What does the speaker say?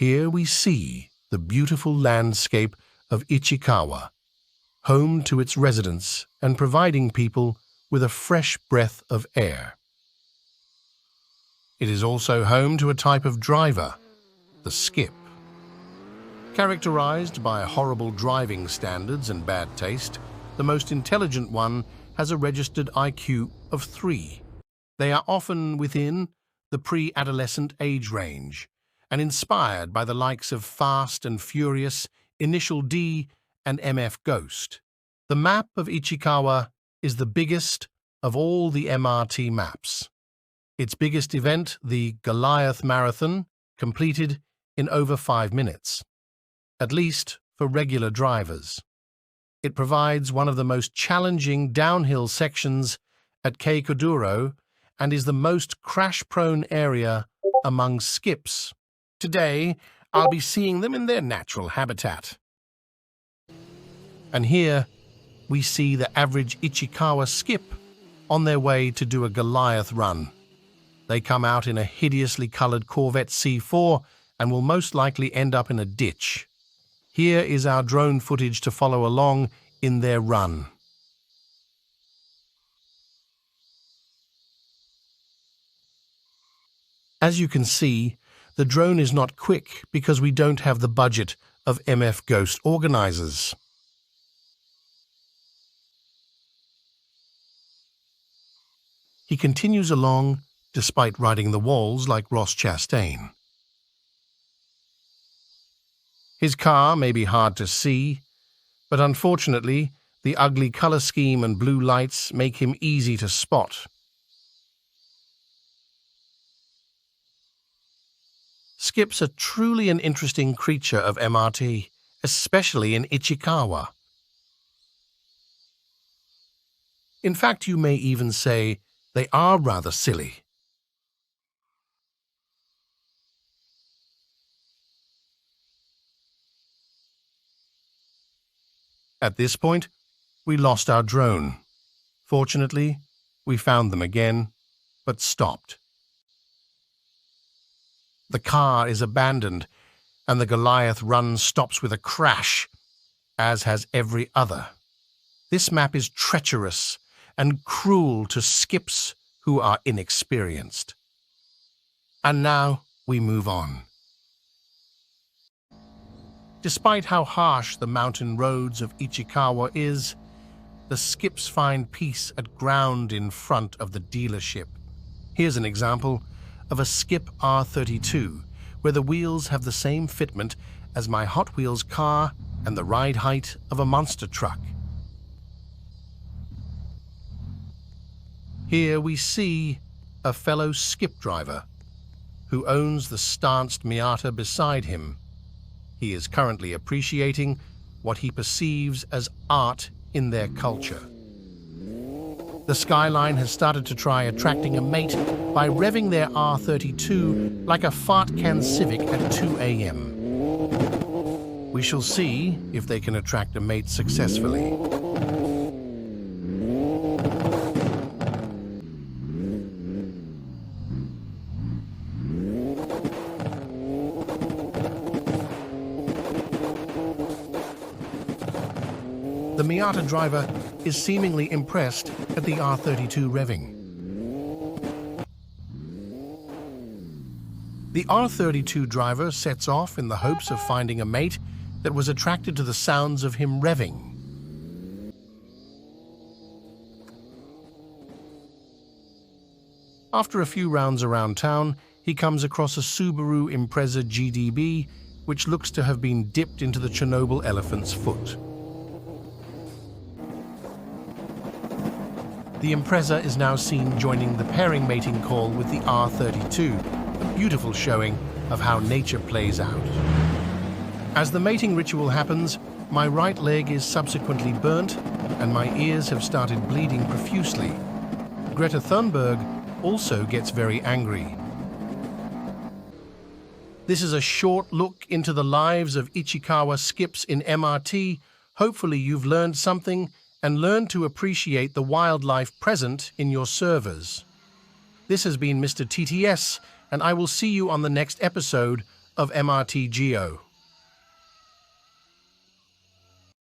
Here we see the beautiful landscape of Ichikawa, home to its residents and providing people with a fresh breath of air. It is also home to a type of driver, the skip. Characterized by horrible driving standards and bad taste, the most intelligent one has a registered IQ of 3. They are often within the pre-adolescent age range and inspired by the likes of Fast and Furious, Initial D, and MF Ghost. The map of Ichikawa is the biggest of all the MRT maps. Its biggest event, the Goliath Marathon, completed in over 5 minutes, at least for regular drivers. It provides one of the most challenging downhill sections at Keikuduro and is the most crash-prone area among skips. Today, I'll be seeing them in their natural habitat. And here, we see the average Ichikawa skip on their way to do a Goliath run. They come out in a hideously colored Corvette C4 and will most likely end up in a ditch. Here is our drone footage to follow along in their run. As you can see, the drone is not quick because we don't have the budget of MF Ghost organizers. He continues along despite riding the walls like Ross Chastain. His car may be hard to see, but unfortunately, the ugly color scheme and blue lights make him easy to spot. Skips are truly an interesting creature of MRT, especially in Ichikawa. In fact, you may even say they are rather silly. At this point, we lost our drone. Fortunately, we found them again, but stopped. The car is abandoned, and the Goliath run stops with a crash, as has every other. This map is treacherous and cruel to skips who are inexperienced. And now we move on. Despite how harsh the mountain roads of Ichikawa is, the skips find peace at ground in front of the dealership. Here's an example of a Skip R32, where the wheels have the same fitment as my Hot Wheels car and the ride height of a monster truck. Here we see a fellow skip driver who owns the stanced Miata beside him. He is currently appreciating what he perceives as art in their culture. The Skyline has started to try attracting a mate by revving their R32 like a fart can Civic at 2 a.m. We shall see if they can attract a mate successfully. The Miata driver is seemingly impressed at the R32 revving. The R32 driver sets off in the hopes of finding a mate that was attracted to the sounds of him revving. After a few rounds around town, he comes across a Subaru Impreza GDB, which looks to have been dipped into the Chernobyl elephant's foot. The Impreza is now seen joining the pairing mating call with the R32, a beautiful showing of how nature plays out. As the mating ritual happens, my right leg is subsequently burnt and my ears have started bleeding profusely. Greta Thunberg also gets very angry. This is a short look into the lives of Ichikawa skips in MRT. Hopefully you've learned something and learn to appreciate the wildlife present in your servers. This has been Mr. TTS, and I will see you on the next episode of MRT Geo.